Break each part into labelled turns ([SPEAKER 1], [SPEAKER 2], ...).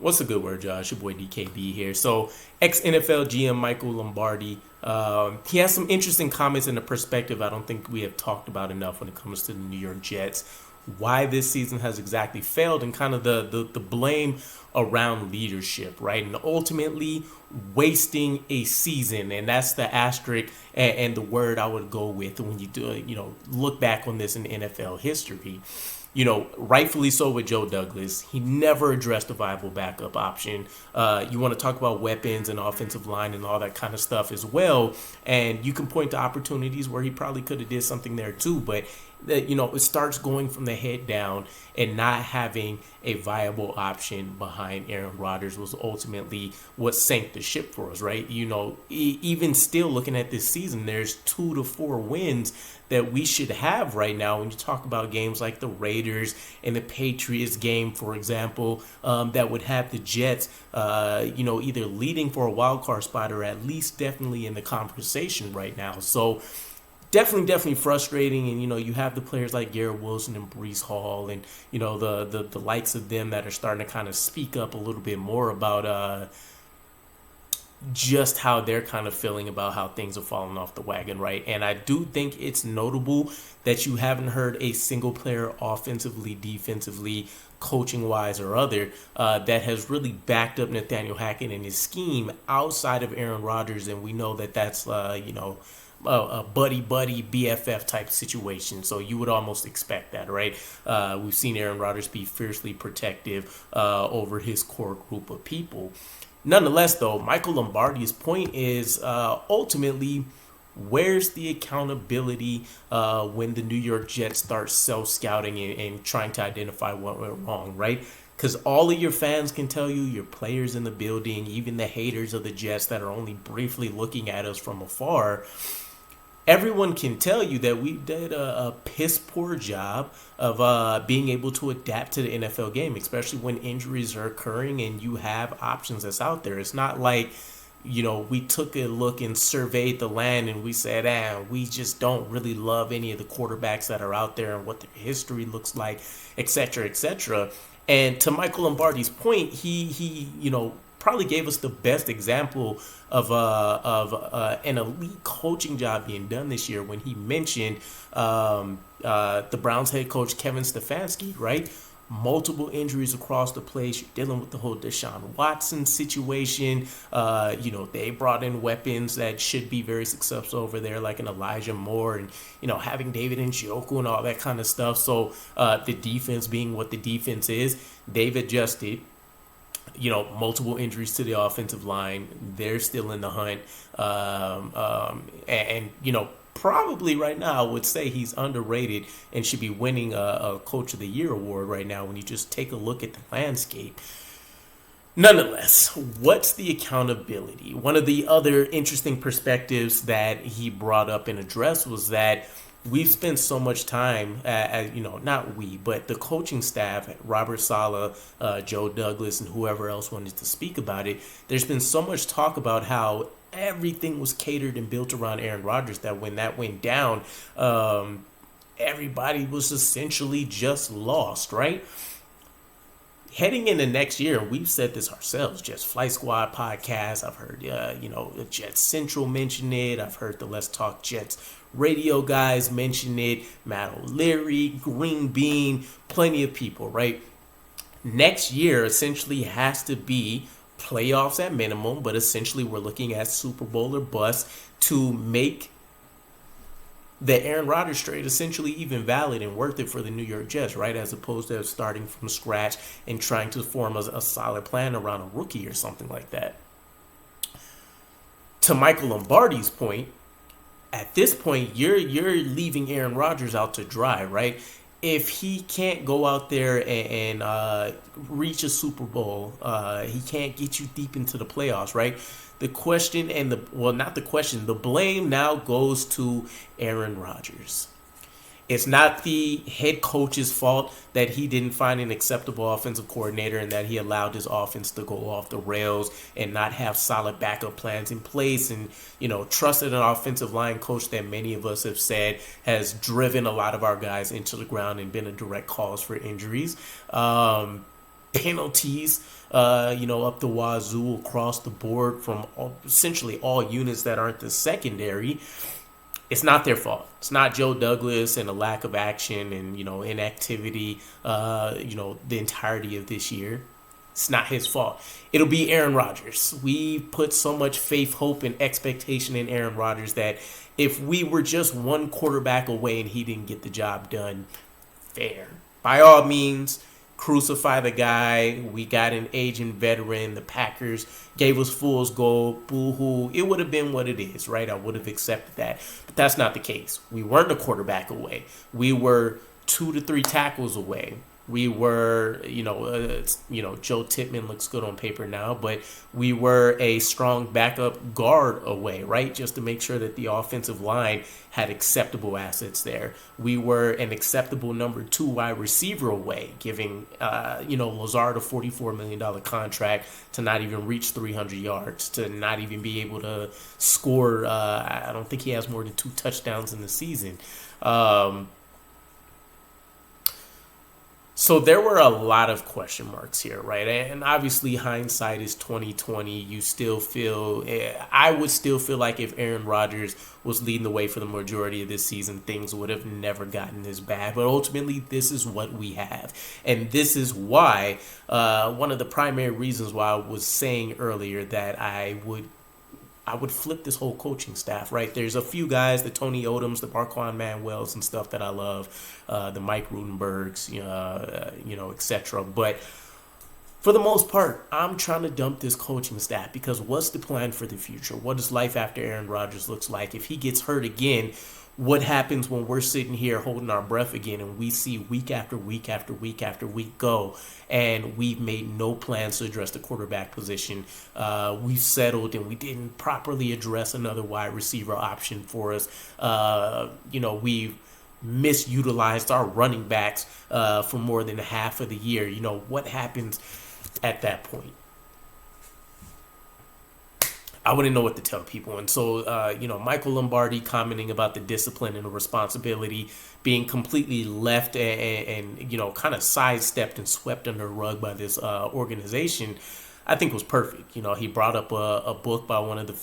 [SPEAKER 1] What's a good word, Josh? Your boy DKB here. So, ex-NFL GM Michael Lombardi, he has some interesting comments and a perspective I don't think we have talked about enough when it comes to the New York Jets. Why this season has exactly failed and kind of the blame around leadership, right? And ultimately wasting a season. And that's the asterisk and the word I would go with when you do, look back on this in NFL history. Rightfully so with Joe Douglas. He never addressed a viable backup option. You want to talk about weapons and offensive line and all that kind of stuff as well. And you can point to opportunities where he probably could have did something there too. But, it starts going from the head down, and not having a viable option behind Aaron Rodgers was ultimately what sank the ship for us, right? Even still looking at this season, there's 2 to 4 wins that we should have right now when you talk about games like the Raiders and the Patriots game, for example, that would have the Jets, either leading for a wild card spot or at least definitely in the conversation right now. So definitely frustrating. And, you have the players like Garrett Wilson and Breece Hall and, the likes of them that are starting to kind of speak up a little bit more about just how they're kind of feeling about how things are falling off the wagon, right? And I do think it's notable that you haven't heard a single player offensively, defensively, coaching-wise or other, that has really backed up Nathaniel Hackett and his scheme outside of Aaron Rodgers. And we know that that's, a buddy BFF type situation. So you would almost expect that, right? We've seen Aaron Rodgers be fiercely protective over his core group of people. Nonetheless, though, Michael Lombardi's point is ultimately, where's the accountability when the New York Jets start self-scouting and trying to identify what went wrong, right? Because all of your fans can tell you, your players in the building, even the haters of the Jets that are only briefly looking at us from afar, everyone can tell you that we did a piss poor job of being able to adapt to the NFL game, especially when injuries are occurring and you have options that's out there. It's not like, we took a look and surveyed the land and we said, we just don't really love any of the quarterbacks that are out there and what their history looks like, et cetera, et cetera. And to Michael Lombardi's point, he probably gave us the best example of an elite coaching job being done this year when he mentioned the Browns head coach Kevin Stefanski, right? Multiple injuries across the place. You're dealing with the whole Deshaun Watson situation. They brought in weapons that should be very successful over there, like an Elijah Moore and, having David Njoku and all that kind of stuff. So the defense being what the defense is, they've adjusted. Multiple injuries to the offensive line. They're still in the hunt. Probably right now I would say he's underrated and should be winning a Coach of the Year award right now when you just take a look at the landscape. Nonetheless, what's the accountability? One of the other interesting perspectives that he brought up and addressed was that we've spent so much time, not we, but the coaching staff, Robert Saleh, Joe Douglas, and whoever else wanted to speak about it. There's been so much talk about how everything was catered and built around Aaron Rodgers that when that went down, everybody was essentially just lost, right? Heading into next year, we've said this ourselves, Jets Flight Squad podcast. I've heard, Jets Central mention it. I've heard the Let's Talk Jets radio guys mention it. Matt O'Leary, Green Bean, plenty of people, right? Next year essentially has to be playoffs at minimum, but essentially we're looking at Super Bowl or bust to make the Aaron Rodgers trade essentially even valid and worth it for the New York Jets, right? As opposed to starting from scratch and trying to form a solid plan around a rookie or something like that. To Michael Lombardi's point, at this point, you're leaving Aaron Rodgers out to dry, right? If he can't go out there and reach a Super Bowl, he can't get you deep into the playoffs, right? The question and the blame now goes to Aaron Rodgers. It's not the head coach's fault that he didn't find an acceptable offensive coordinator and that he allowed his offense to go off the rails and not have solid backup plans in place and, trusted an offensive line coach that many of us have said has driven a lot of our guys into the ground and been a direct cause for injuries. penalties, up the wazoo across the board from essentially all units that aren't the secondary. It's not their fault. It's not Joe Douglas and a lack of action and, inactivity, the entirety of this year. It's not his fault. It'll be Aaron Rodgers. We put so much faith, hope, and expectation in Aaron Rodgers that if we were just one quarterback away and he didn't get the job done, fair. By all means, crucify the guy. We got an aging veteran. The Packers gave us fool's gold. Boo-hoo. It would have been what it is, right? I would have accepted that. But that's not the case. We weren't a quarterback away. We were 2 to 3 tackles away. We were, Joe Tippmann looks good on paper now, but we were a strong backup guard away, right? Just to make sure that the offensive line had acceptable assets there. We were an acceptable number 2 wide receiver away, giving, Lazard a $44 million contract to not even reach 300 yards, to not even be able to score. I don't think he has more than 2 touchdowns in the season. So there were a lot of question marks here, right? And obviously hindsight is 2020. I would still feel like if Aaron Rodgers was leading the way for the majority of this season, things would have never gotten this bad. But ultimately, this is what we have. And this is why, one of the primary reasons why I was saying earlier that I would flip this whole coaching staff, right? There's a few guys, the Tony Odoms, the Marquand Manuels and stuff that I love, the Mike Rudenbergs, etc. But for the most part, I'm trying to dump this coaching staff because what's the plan for the future? What does life after Aaron Rodgers looks like? If he gets hurt again, what happens when we're sitting here holding our breath again and we see week after week after week after week go and we've made no plans to address the quarterback position? We've settled and we didn't properly address another wide receiver option for us. We've misutilized our running backs for more than half of the year. What happens at that point? I wouldn't know what to tell people. And so, Michael Lombardi commenting about the discipline and the responsibility being completely left and kind of sidestepped and swept under the rug by this organization, I think was perfect. He brought up a book by one of the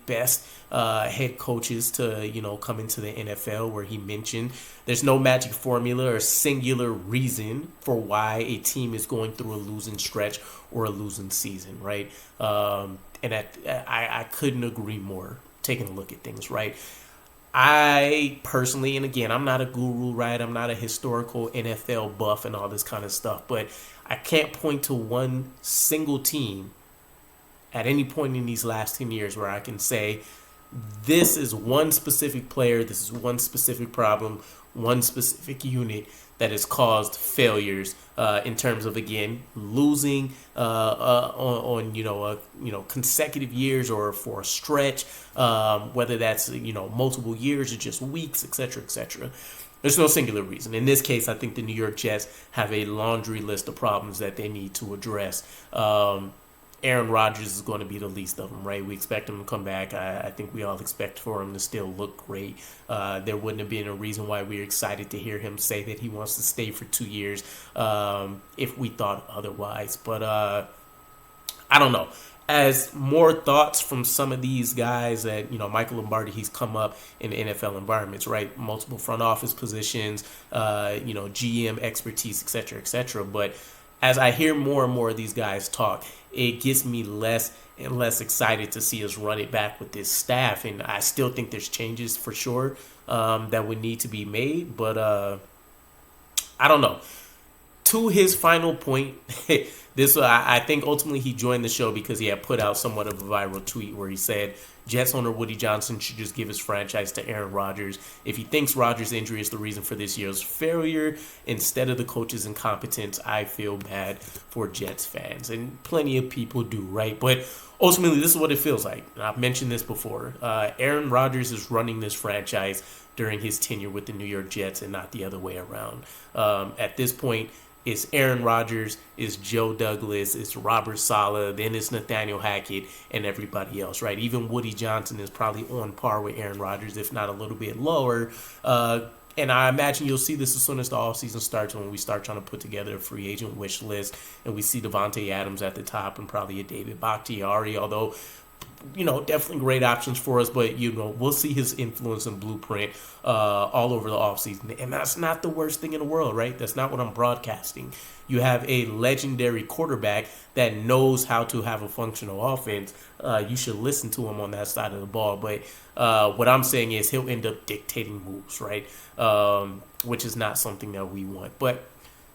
[SPEAKER 1] best head coaches to, come into the NFL, where he mentioned there's no magic formula or singular reason for why a team is going through a losing stretch or a losing season, right? And I couldn't agree more taking a look at things, right? I personally, and again, I'm not a guru, right? I'm not a historical NFL buff and all this kind of stuff, but I can't point to one single team at any point in these last 10 years where I can say this is one specific player, this is one specific problem, one specific unit that has caused failures in terms of, again, losing on consecutive years or for a stretch, whether that's multiple years or just weeks, etc., etc. There's no singular reason. In this case, I think the New York Jets have a laundry list of problems that they need to address. Aaron Rodgers is going to be the least of them, right? We expect him to come back. I think we all expect for him to still look great. There wouldn't have been a reason why we were excited to hear him say that he wants to stay for 2 years if we thought otherwise. But I don't know. As more thoughts from some of these guys that, Michael Lombardi, he's come up in NFL environments, right? Multiple front office positions, GM expertise, et cetera, et cetera. But as I hear more and more of these guys talk, it gets me less and less excited to see us run it back with this staff. And I still think there's changes for sure that would need to be made. But I don't know. To his final point, I think ultimately he joined the show because he had put out somewhat of a viral tweet where he said Jets owner Woody Johnson should just give his franchise to Aaron Rodgers. If he thinks Rodgers' injury is the reason for this year's failure instead of the coach's incompetence, I feel bad for Jets fans. And plenty of people do, right? But ultimately, this is what it feels like. And I've mentioned this before. Aaron Rodgers is running this franchise during his tenure with the New York Jets and not the other way around. At this point, it's Aaron Rodgers, it's Joe Douglas, it's Robert Saleh, then it's Nathaniel Hackett, and everybody else, right? Even Woody Johnson is probably on par with Aaron Rodgers, if not a little bit lower, And I imagine you'll see this as soon as the offseason starts, when we start trying to put together a free agent wish list and we see Devontae Adams at the top and probably a David Bakhtiari, although, definitely great options for us, but, we'll see his influence and blueprint all over the offseason. And that's not the worst thing in the world, right? That's not what I'm broadcasting. You have a legendary quarterback that knows how to have a functional offense. You should listen to him on that side of the ball. But what I'm saying is he'll end up dictating moves, right? Which is not something that we want. But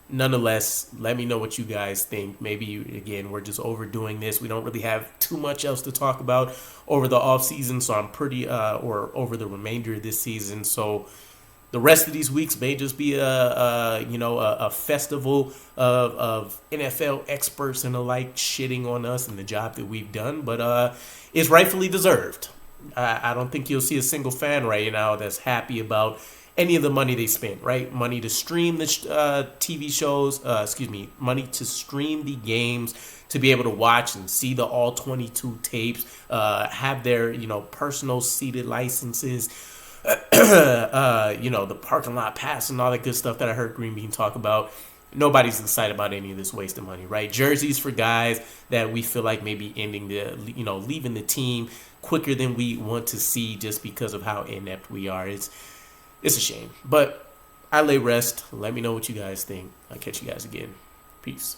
[SPEAKER 1] nonetheless, let me know what you guys think. Maybe, again, we're just overdoing this. We don't really have too much else to talk about over the offseason, so I'm pretty, or over the remainder of this season. So the rest of these weeks may just be a festival of NFL experts and the like shitting on us and the job that we've done, but it's rightfully deserved. I don't think you'll see a single fan right now that's happy about any of the money they spent, right? Money to stream the TV shows, money to stream the games, to be able to watch and see the all 22 tapes, have their, personal seated licenses, the parking lot pass and all that good stuff that I heard Green Bean talk about. Nobody's excited about any of this waste of money, right? Jerseys for guys that we feel like maybe leaving the team quicker than we want to see just because of how inept we are. It's a shame, but I lay rest. Let me know what you guys think. I'll catch you guys again. Peace.